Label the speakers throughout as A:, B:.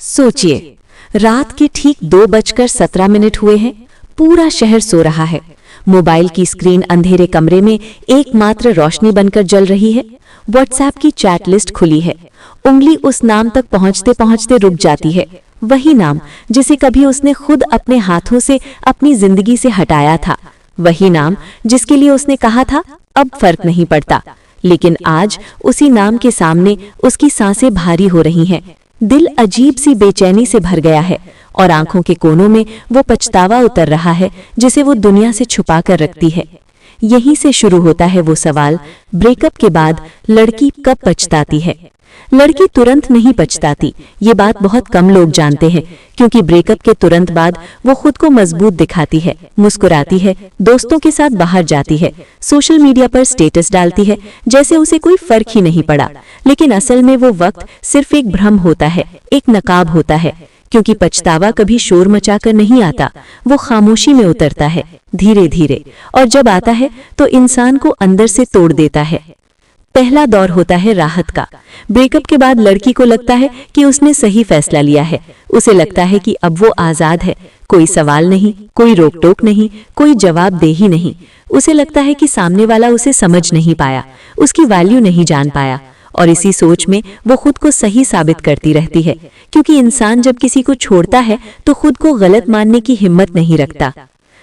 A: सोचिए, रात के ठीक 2:17 हुए हैं। पूरा शहर सो रहा है। मोबाइल की स्क्रीन अंधेरे कमरे में एकमात्र रोशनी बनकर जल रही है। व्हाट्सएप की चैट लिस्ट खुली है। उंगली उस नाम तक पहुंचते पहुंचते रुक जाती है। वही नाम जिसे कभी उसने खुद अपने हाथों से अपनी जिंदगी से हटाया था। वही नाम जिसके लिए उसने कहा था अब फर्क नहीं पड़ता। लेकिन आज उसी नाम के सामने उसकी सांसें भारी हो रही हैं। दिल अजीब सी बेचैनी से भर गया है और आंखों के कोनों में वो पछतावा उतर रहा है जिसे वो दुनिया से छुपा कर रखती है। यहीं से शुरू होता है वो सवाल, ब्रेकअप के बाद लड़की कब पछताती है? लड़की तुरंत नहीं पछताती, ये बात बहुत कम लोग जानते हैं, क्योंकि ब्रेकअप के तुरंत बाद वो खुद को मजबूत दिखाती है, मुस्कुराती है, दोस्तों के साथ बाहर जाती है, सोशल मीडिया पर स्टेटस डालती है जैसे उसे कोई फर्क ही नहीं पड़ा। लेकिन असल में वो वक्त सिर्फ एक भ्रम होता है, एक नकाब होता है, क्योंकि पछतावा कभी शोर मचाकर नहीं आता, वो खामोशी में उतरता है, धीरे धीरे, और जब आता है तो इंसान को अंदर से तोड़ देता है। पहला दौर होता है राहत का। ब्रेकअप के बाद लड़की को लगता है कि उसने सही फैसला लिया है। उसे लगता है कि अब वो आजाद है, कोई सवाल नहीं, कोई रोक टोक नहीं, कोई जवाबदेही नहीं। उसे लगता है कि सामने वाला उसे समझ नहीं पाया, उसकी वैल्यू नहीं जान पाया, और इसी सोच में वो खुद को सही साबित करती रहती है, क्योंकि इंसान जब किसी को छोड़ता है तो खुद को गलत मानने की हिम्मत नहीं रखता।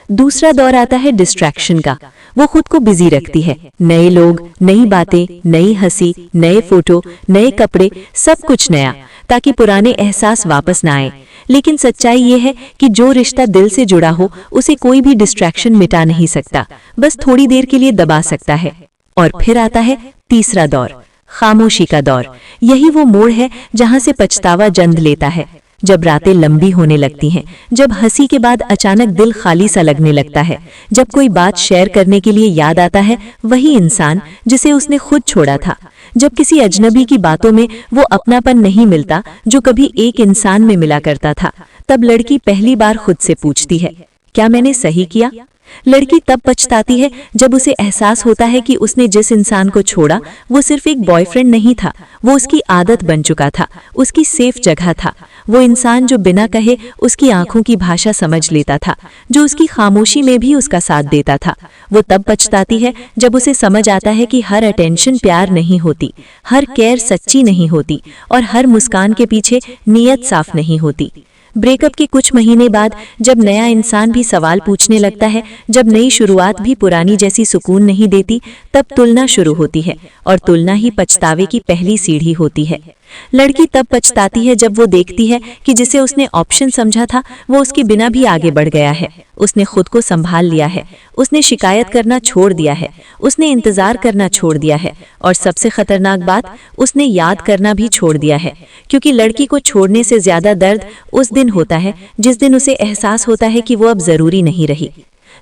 A: दूसरा दौर आता है डिस्ट्रैक्शन का। वो खुद को बिजी रखती है, नए लोग, नई बातें, नई हंसी, नए फोटो, नए कपड़े, सब कुछ नया, ताकि पुराने एहसास वापस ना आए। लेकिन सच्चाई ये है कि जो रिश्ता दिल से जुड़ा हो उसे कोई भी डिस्ट्रैक्शन मिटा नहीं सकता, बस थोड़ी देर के लिए दबा सकता है। और फिर आता है तीसरा दौर, खामोशी का दौर। यही वो मोड़ है जहां से पछतावा जन्म लेता है। जब रातें लंबी होने लगती हैं, जब हंसी के बाद अचानक दिल खाली सा लगने लगता है, जब कोई बात शेयर करने के लिए याद आता है वही इंसान जिसे उसने खुद छोड़ा था, जब किसी अजनबी की बातों में वो अपनापन नहीं मिलता जो कभी एक इंसान में मिला करता था, तब लड़की पहली बार खुद से पूछती है, क्या मैंने सही किया? लड़की तब पछताती है जब उसे एहसास होता है कि उसने जिस इंसान को छोड़ा वो सिर्फ एक बॉयफ्रेंड नहीं था, वो उसकी आदत बन चुका था, उसकी सेफ जगह था। वो इंसान जो बिना कहे उसकी आंखों की भाषा समझ लेता था, जो उसकी खामोशी में भी उसका साथ देता था। वो तब पछताती है जब उसे समझ आता है कि हर अटेंशन प्यार नहीं होती, हर केयर सच्ची नहीं होती, और हर मुस्कान के पीछे नीयत साफ नहीं होती। ब्रेकअप के कुछ महीने बाद जब नया इंसान भी सवाल पूछने लगता है, जब नई शुरुआत भी पुरानी जैसी सुकून नहीं देती, तब तुलना शुरू होती है, और तुलना ही पछतावे की पहली सीढ़ी होती है। लड़की तब पछताती है जब वो देखती है कि जिसे उसने ऑप्शन समझा था वो उसके बिना भी आगे बढ़ गया है। उसने खुद को संभाल लिया है, उसने शिकायत करना छोड़ दिया है, उसने इंतजार करना छोड़ दिया है, और सबसे खतरनाक बात, उसने याद करना भी छोड़ दिया है। क्योंकि लड़की को छोड़ने से ज्यादा दर्द उस दिन होता है जिस दिन उसे एहसास होता है कि वो अब जरूरी नहीं रही।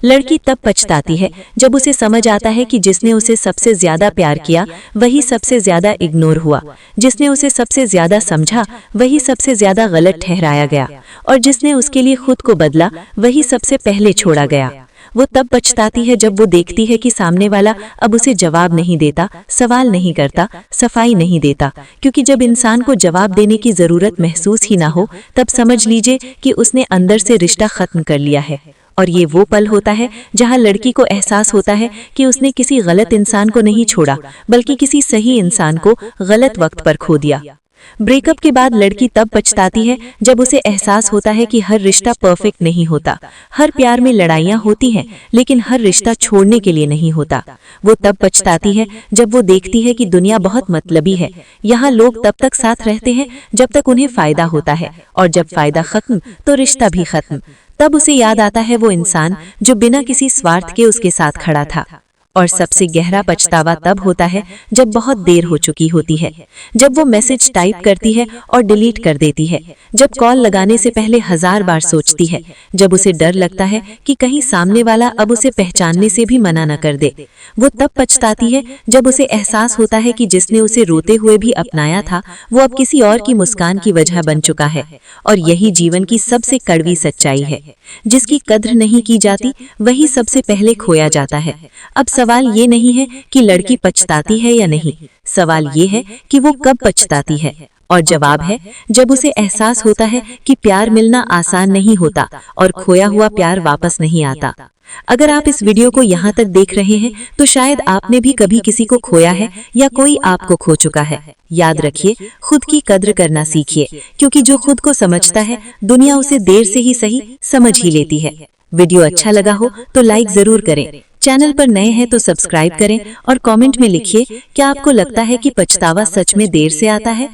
A: लड़की तब पछताती है जब उसे समझ आता है कि जिसने उसे सबसे ज्यादा प्यार किया वही सबसे ज्यादा इग्नोर हुआ, जिसने उसे सबसे ज्यादा समझा वही सबसे ज्यादा गलत ठहराया गया, और जिसने उसके लिए खुद को बदला वही सबसे पहले छोड़ा गया। वो तब पछताती है जब वो देखती है कि सामने वाला अब उसे जवाब नहीं देता, सवाल नहीं करता, सफाई नहीं देता, क्योंकि जब इंसान को जवाब देने की जरूरत महसूस ही ना हो तब समझ लीजिए कि उसने अंदर से रिश्ता खत्म कर लिया है। और ये वो पल होता है जहां लड़की को एहसास होता है कि उसने किसी गलत इंसान को नहीं छोड़ा, बल्कि किसी सही इंसान को गलत वक्त पर खो दिया। ब्रेकअप के बाद लड़की तब पछताती है जब उसे एहसास होता है कि हर रिश्ता परफेक्ट नहीं होता, हर प्यार में लड़ाइयाँ होती हैं, लेकिन हर रिश्ता छोड़ने के लिए नहीं होता। वो तब पछताती है जब वो देखती है कि दुनिया बहुत मतलबी है, यहाँ लोग तब तक साथ रहते हैं जब तक उन्हें फायदा होता है, और जब फायदा खत्म तो रिश्ता भी खत्म। तब उसे याद आता है वो इंसान जो बिना किसी स्वार्थ के उसके साथ खड़ा था। और सबसे गहरा पछतावा तब होता है जब बहुत देर हो चुकी होती है, जब वो मैसेज टाइप करती है और डिलीट कर देती है, जब कॉल लगाने से पहले 1000 बार सोचती है, जब उसे डर लगता है कि कहीं सामने वाला अब उसे पहचानने से भी मना न कर दे। वो तब पछताती है जब उसे एहसास होता है कि जिसने उसे रोते हुए भी अपनाया था वो अब किसी और की मुस्कान की वजह बन चुका है। और यही जीवन की सबसे कड़वी सच्चाई है, जिसकी कद्र नहीं की जाती वही सबसे पहले खोया जाता है। अब सवाल ये नहीं है कि लड़की पछताती है या नहीं, सवाल ये है कि वो कब पछताती है और जवाब है जब उसे एहसास होता है कि प्यार मिलना आसान नहीं होता और खोया हुआ प्यार वापस नहीं आता। अगर आप इस वीडियो को यहाँ तक देख रहे हैं तो शायद आपने भी कभी किसी को खोया है या कोई आपको खो चुका है। याद रखिए, खुद की कद्र करना सीखिए, क्योंकि जो खुद को समझता है दुनिया उसे देर से ही सही समझ ही लेती है। वीडियो अच्छा लगा हो तो लाइक जरूर करें, चैनल पर नए हैं तो सब्सक्राइब करें और कमेंट में लिखिए क्या आपको लगता है कि पछतावा सच में देर से आता है।